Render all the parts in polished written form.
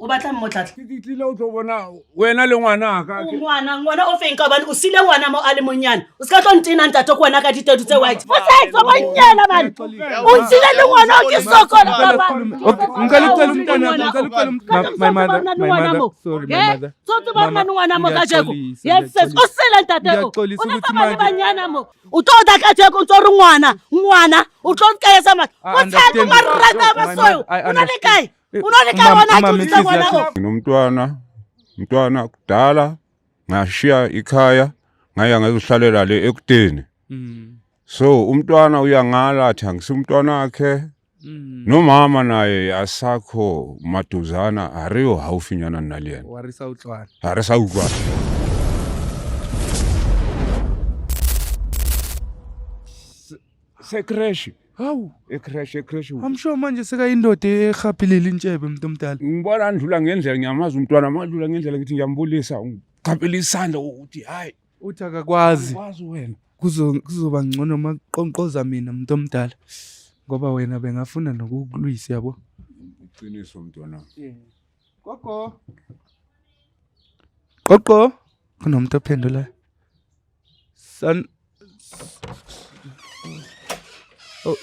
O batla mmotlatla. Ke tlile o tlo bona wena le ngwana ka. Ngwana o feng ka bana o sile ngwana mo a le monyane. O ska tlo ntena ntate ko wena ka ditedu tse white. Fotsa ba nyela bana. O sile le ngwana o ke sokola baba. Ngicela umntana, my mother, sorry my mother. Tsotsi ba nna ngwana mo ka jeko. Yes, o sile ntate o. O na ba le banyana mo. O tlo da ka jeko ntso re ngwana. O tlo nkayesa ma. Fotsa ko marata ba soyo. Una le kae? Umntwana kudala ngashiya ikhaya ngaya ngazohlalela le ekudeni. So umntwana uyangala athi angisumntwana wakhe. Nomama naye asakho maduzana ariyo haufinyana naliyena. Warisa utlwana. Arisa utlwana. Secresh. Hawu, Ecrash. I'm sure manje seka indoda ekhaphelile intshebe umuntu omdala. Ngibona andlula ngendlela ngiyamazi umntwana mandlula ngendlela ngithi ngiyambulisa ngiqaphela isandla ukuthi hayi Uthi akakwazi. Kwazi wena. Kuzoba ngcono maqonqoza mina umuntu omdala. Ngoba wena bengafuna nokukulwisa yabo. Iqiniso mntwana. Gogo. Kunomuntu ophendula.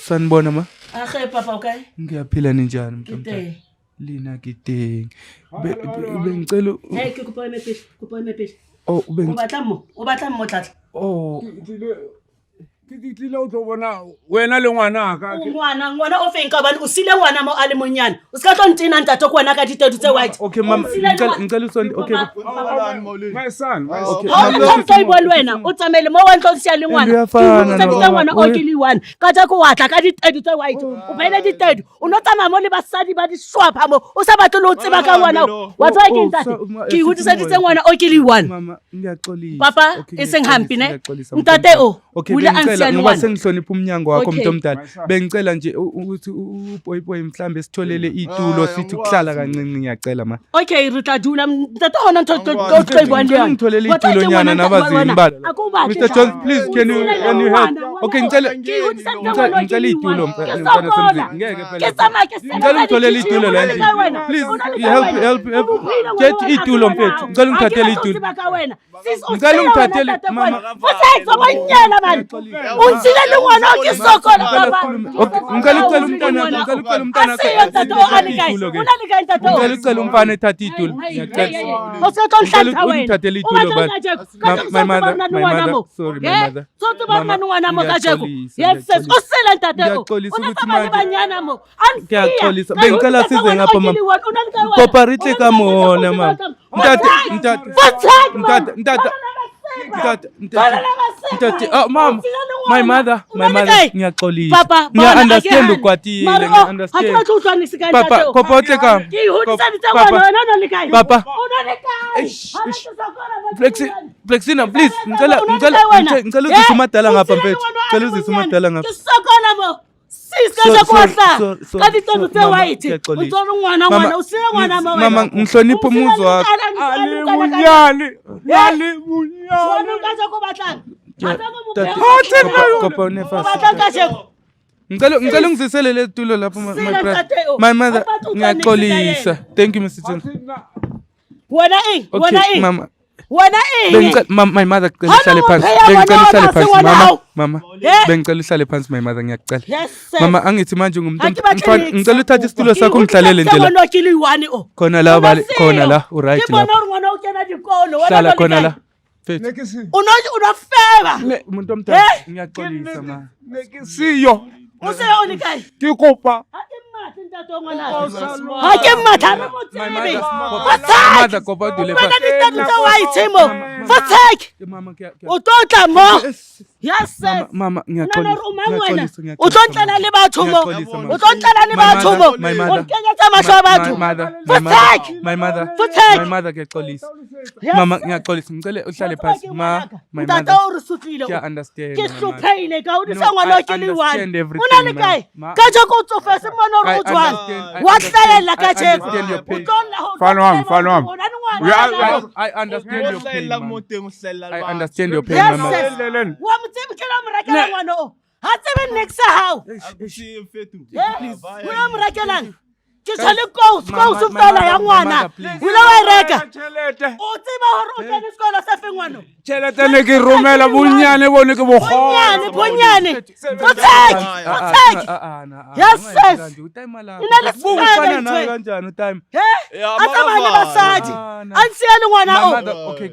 Sanibona ma. Akhe papa okay? Ngiyaphila ninjani umuntu omdala? Lina gideng. Bengicela Hey ke kupa imepish. Oh, O batla mmotlatla. Oh. Ke tlile o tlo bona wena le ngwana ka. Ngwana o feng ka bana o sile ngwana mo a le monyane. O ska tlo ntena ntate ko wena ka ditedu tse white. Okay mama, ngicela usonde okay. My son. Okay. How tlo ibona wena o tsamele mo wa ntlo sia le ngwana. Ke ngwana o ke le one. Ka tsa ko watla ka ditedu tse white. O phele ditedu. O no tsamaya mo le basadi ba di swapha mo. O sa batlo lo tseba ka ngwana. Wa tswa ke ntate. Ke hutisa ditse ngwana o ke le one. Mama, ngiyaxolisa. Papa iseng hampi ne. Ntate o. Ngoba sengihlonipha umnyango wakho umuntu omdala. Bengicela nje ukuthi uboyboy mhlambe sitholele itulo sithi ukuhlala kancinci ngiyacela ma. Okay, re tla dula ntate hona ntho ngitholele itulo nyana nabazi imbala. Mr. Jones, please can you help? Okay, ngicela itulo mfana semzini. Ngeke phela. Ngicela ngitholele itulo la endlini. Please help. Get itulo mfethu. Ngicela ngithathele itulo. Ngicela ngithathele mama. Fotsa ba nyela bana. Unsile le ngwana o ke sokola baba. Ngicela umntana ngicela umfana ethatha itulo. O se tlo nhlanhla wena. Ngithathele itulo bana. My mother, sorry my mother. Tsotsi ba nna ngwana mo ka jeko. Yes, o sele ntate o. Una ba le banyana mo. Ngiyaxolisa. Bengicela size ngapha mama. Cooperate ka mona mama. Ntate, mom, my mother, ngiyaxolisa. Ngiya-understand ukwatile, ngiya-understand. Papa, kopotle ka. Papa. Flexina, please, ngicela uzise umadala ngapha mfethu. Ngicela uzise umadala ngapha. Ngisokola mo. Siskaze kwahla. Ka ditedu tse white. Utsona ngwana usile ngwana mo. Mama, ngihlonipha umuzi wakho. Ali munyane. Wona kaze ko batlana. Ngicela ungizisele le tulo lapho my mother ngiyaxolisa. Thank you Mr. Jones. Wena my mother ngicela ihlale phansi. Mama bengicela ihlale phansi my mother ngiyacela. Mama angithi manje ngumuntu ngicela uthathe isitulo sakho ngidlalele nje la. Khona la uright la. Hlala khona la. Unofeba. Umuntu omdala ngiyaxolisa ma. Nekisiyo. Useyoni kai? Ke kopa. Hake matha re mo tsebe. Fatsa kopa dule fa. Mama tsa wa itsemo. Fatsa. O totla mo. Yes sir. Mama ngiyaxolisa. O tlontlela le batho mo. O tlontlela le batho mo. O kenyetsa mahlo a batho. My mother ngiyaxolisa. Mama ngiyaxolisa ngicela uhlale phansi ma. My mother. Tata o re sutlile. Ke understand. Ke hlophile ka o disa ngwana o ke le one. Una le kae? Ka je ko tsofa se mona o tswang. Wa tlela ka je. Fan wam. I understand your pain. I understand your pain mama. Wa mtsebe ke la mrakela ngwana o. Ha tsebe next how. Please. Wa mrakelang. ke tshale kousu fela ya ngwana wile wa e reka o tseba hore o kene sekolo se feng ngwana tšhelete ne ke romela bonnyane bone ke bonyane Botshaki yes ina le time atamane basadi ansiya le ngwana o okay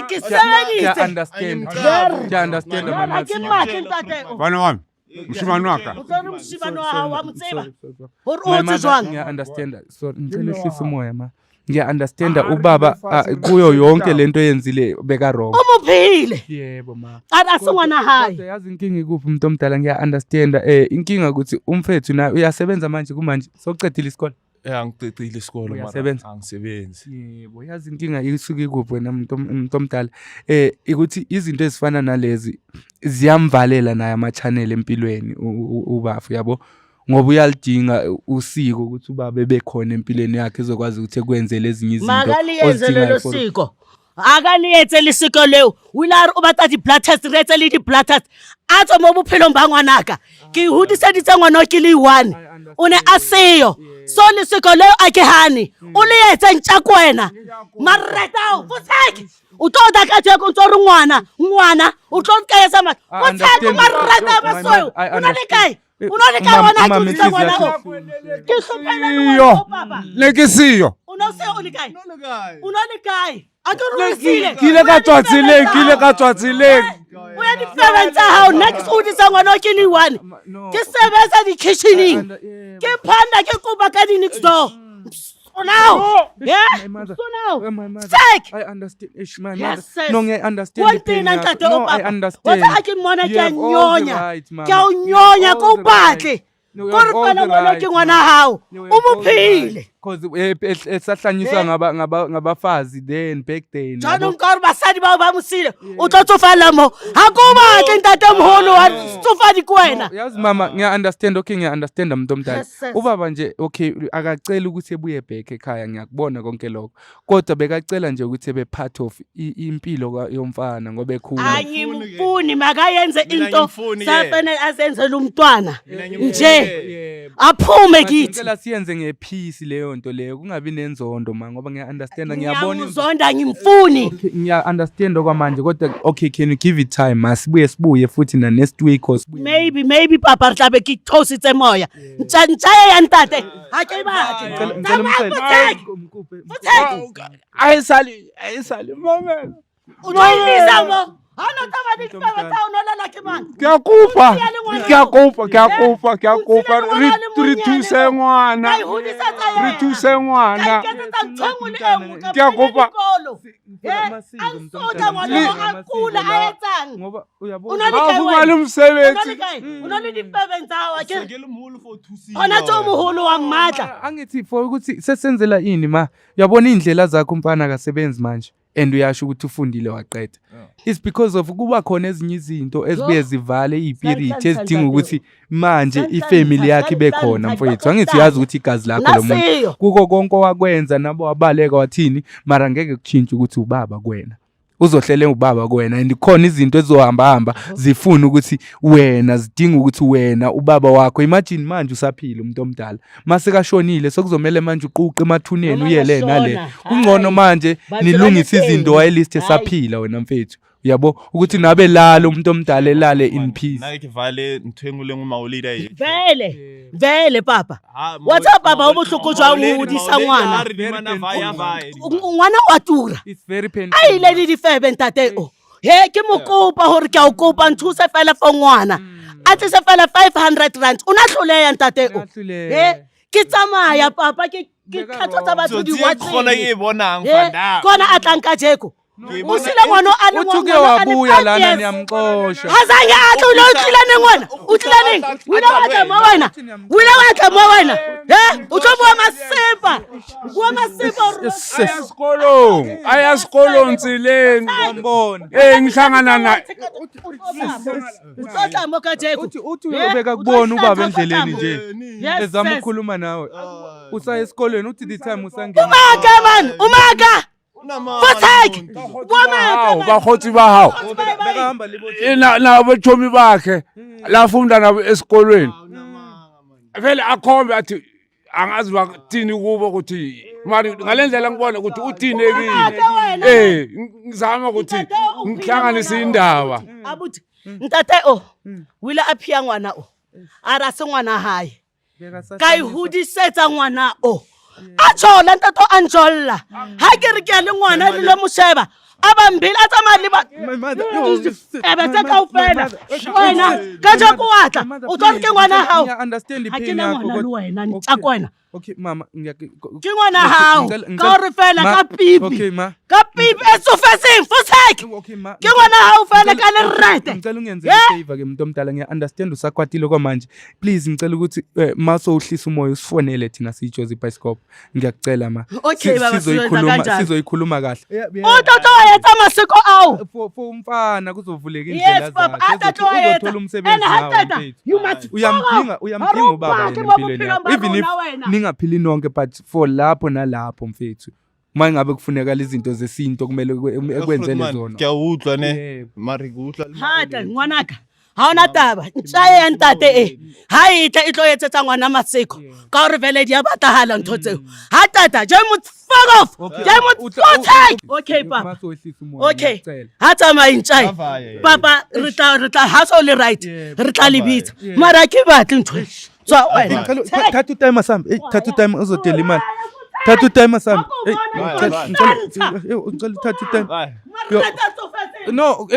ke sebeditse understand mama ke mathe ntate bana wami moshimane wa ka utsone moshimane wa hao wa motseba hore o tse jwang understand so ngicela ehlise umoya ma ngiya-understanda ubaba kuyo yonke lento yenzile beka wrong umuphile yebo ma asingwana hayi yazi inkinga ikuphi umuntu omdala ngiya-understanda inkinga ukuthi umfethu naye uyasebenza manje kumanje sokucedile isikole ngicecile isikolo mara angisebenzi yebo yazi inkinga isuke ikuphi wena umuntu omdala ukuthi izinto ezifana nalezi ziyamvalela naye ama-channel empilweni ubafu yabo ngoba uyalidinga usiko ukuthi ubaba bebekhona empilweni yakhe ezokwazi ukuthi ekwenzele ezinye izinto makaliyenzele siko akaliyenzele isiko leo wilar o batla di-blood test re etse le di-blood test a tswe mo bophelong ba ngwanaka ke hudiseditse ngwana o ke le one o ne a seyo so le siko leo a ke hane o le etse ntša ko wena maretao Botshaki o tlo da ka tsheko ntse re ngwana o tlo ka etsa Botshaki mareta ba soyo una le kae Unole ka bona ke tsa ngwana o ke hlophela ngwana papa ne ke siyo una se o le kae unole kae a ke ruisile ke ile ka tswa tseleng o ya di-fervent tsa hao next o di tsa ngwana o ke le one ke sebetsa di-kitchening ke phanda ke kopa ka di-next door now Botshaki I understand my Yes, mother no I understand one thing ntate o I papa understand what's ke mona ke a You have all the nyonya right, mama. ke a You have nyonya all ko the batle right. You ko have re all fela the ngwana right, ke ngwana mama. hao You o have all the mophile right. Cause esahlanyiswa ngabafazi then back then jana nka re basadi bao ba mosile o tlo tsofala mo ha ko batle ntate moholo wa tsofadi ko wena yazi mama ngiya-understand ngiya-understand muntu omdala Yes, yes. ubaba nje okay akacela ukuthi ebuye back ekhaya ngiyakubona konke lokho kodwa bekacela nje ukuthi ebe part of impilo yomfana ngoba ekhula angimfuni makayenze into ngimfuni, safanele asenzele umntwana nje aphume kithi ngicela siyenze ngepeace leyo nto leyo kungabi nenzondo ma ngoba ngiya-understand ngiyabona ngiyamuzonda ngimfuni ngiya-understand okwamanje kodwa okay can you give it time sibuye futhi na next week or maybe papa re tlabe ke thositse moya ntšhaye ya ntate ha ke batle ayisali mamela o tlo imisa mo ha no taba di-febe tsa o nolela ke mang ke a kopa re thuse ngwana re thuse ngwana ke a kopa ga le mosebetsi ona tse o moholo wa mmatla angithi for ukuthi sesenzela ini ma uyabona iy'ndlela zakho umfana akasebenzi manje and uyasho ukuthi ufundile waqeda it's because of kuba khona ezinye izinto ezibuye zivale iy'pirithi ezidinga ukuthi manje ifamily yakhe ibe khona mfowethu angithi yazi ukuthi igazi lakho lo muntu kuko konke owakwenza nabo wabaleka wathini mara ngeke kutshintshe ukuthi ubaba kuwena uzohlele ubaba kuwena and khona izinto ezizohamba zifuna ukuthi wena zidinga ukuthi wena ubaba wakho imagine manje usaphila umuntu omdala mase kashonile sokuzomela manje uquqe emathuneni uyele nale kungcono manje nilungisa izinto wayelist esaphila wena mfethu uyabo ukuthi nabe lalo umuntu omdala elale in peace nake vale nthwengule ngumawulida yethu vele papa what's papa o bohloko jwa o hodisa ngwana ngwana wa tura it's very painful a ile le difebe ntate o he ke mokopa hore ke a o kopa nthuse fela for ngwana a tlise fela 500 rand una hloleya ntate o he ke tsamaya papa ke khatsa batho di watsi kona atlanka jeko usile ngwana a le uthuke wabuya lana niyamxosha hazange athi ulothila nengwana uthila nini wena wakhe mo wena he uthobuwa masipa aya esikolweni nsileni ngibona ngihlangana na utsotla moka jeko uthi uyobeka kubona ubaba endleleni nje ezama ukukhuluma nawe usaya esikolweni uthi the time usangena umaka Botshaki bakgotsi ba hao nabathomi bakhe lafunda nabo esikolweni vele akhombe athi angazi bakuthini kubo ukuthi mari ngalendlela ngibona ukuthi uthinekile ngizama ukuthi ngihlanganise indaba abuthi ntate wila aphia ngwana ara se ngwana hae ka ihudisetsa ngwana a tshola ntate anjolla ha ke re ke le ngwana le mosheba abambili atsamali ba ebetse kaofela wena ka ja ko watla o tswa ke ngwana hao ha ke na ngwana le wena ntsa ko wena okay mama ke ngwana hao ka re fela ka pipi esofetseng foseke ke ngwana hao fela ka le rete ngicela ungenze favor ke umuntu omdala ngiya-understand usakwatile kwamanje please ngicela ukuthi maso uhlisa umoya usifonele thina siyiJozi Bioscope ngiyakucela ma sizoyikhuluma kahle ototo wayetsa masiko awo for umfana kuzovuleka indlela zakhe uzothola umsebenzi nawo uyampinga ubaba empilweni yakho even if ningaphili nonke but for lapho nalapho mfethu mangabe kufuneka izinto zesinto kumele ekwenzele zona ngiyawudla ne mari kudla hata ngwanaka ha ona taba ntsaye ya ntate ha itla itlo etsetsa ngwana masiko ka re vele dia batahala ntho tseo ha tata je mo fuck off je mo okay papa okay ha tsama intsaye papa re tla ha so le right re tla libitsa mara ke batle ntho tswa wena thathu time asambe thathu time uzodela imali thathu time asambe ngicela thathu time no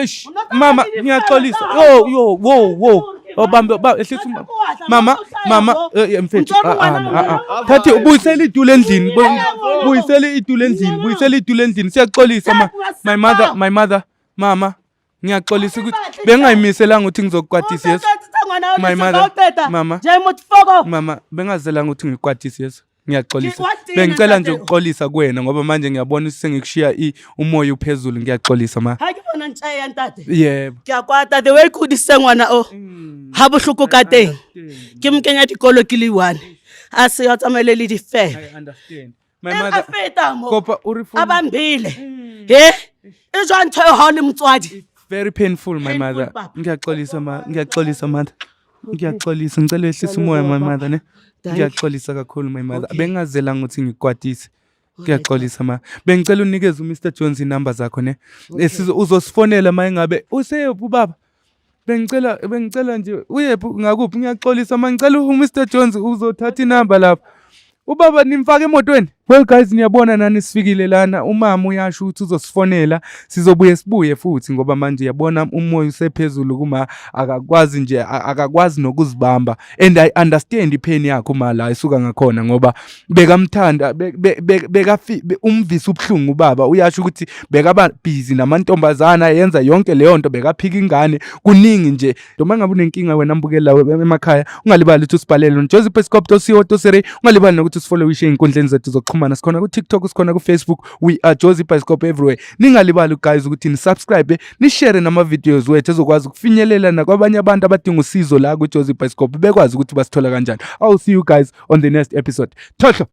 mama ngiyaxolisa wo obambe ehlisa mama mfethu thathi ubuyisela itulo endlini buyisela itulo endlini siyaxolisa my mother mama ngiyaxolisa ukuthi bengayimiselanga ukuthi ngizokukwatisa yeso my mother mama bengazelanga ukuthi ngikwatisa yeso ngiyaxolisa bengicela nje ukuxolisa kuwena ngoba manje ngiyabona ukuthi sengikushiya umoya uphezulu ngiyaxolisa ma hakibona ntshaya ntate yebo ngiyakwata the way khudise ngwana ha bohloko ka teng ke mkenya dikolo ke le 1 a se ya tsamele le dife I understand my mother kopa abambile he izwa ntho ho le motswadi very painful my mother ngiyaxolisa mother ngiyaxolisa ngicela ehlisa umoya my mother ne ngiyaxolisa kakhulu my mother bengazelanga ukuthi ngikwatise ngiyaxolisa ma bengicela unikeze uMr Jones inamba zakho ne uzosifonela mayingabe useyephi ubaba bengicela nje uyephi ngakuphi ngiyaxolisa ma ngicela uMr Jones uzothatha inamba lapha ubaba nimfaka emotweni well guys niyabona nani sifikile lana umama uyasho ukuthi uzosifonela sizobuye futhi ngoba manje yabona umoya usephezulu kuma akakwazi nokuzibamba and I understand ipain yakho mala isuka ngakhona ngoba bekamthanda umvisa ubhlungu ubaba uyasho ukuthi bekaba busy namantombazana yenza yonke leyo nto bekaphika ingane kuningi nje noma ngabe unenkinga wena mbukela emakhaya ungalibali ukuthi usibhalele Jozi Bioscope .co.za ungalibali nokuthi usifollow inkundleni zethu zokuxhumana sikhona ku TikTok sikhona ku Facebook we are Jozi Bioscope everywhere ningalibali guys ukuthi ni subscribe ni share nama videos wethu ezokwazi ukufinyelela nakwabanye abantu abadinga usizo la ku Jozi Bioscope bekwazi ukuthi basithola kanjani. I'll see you guys on the next episode. Thohlo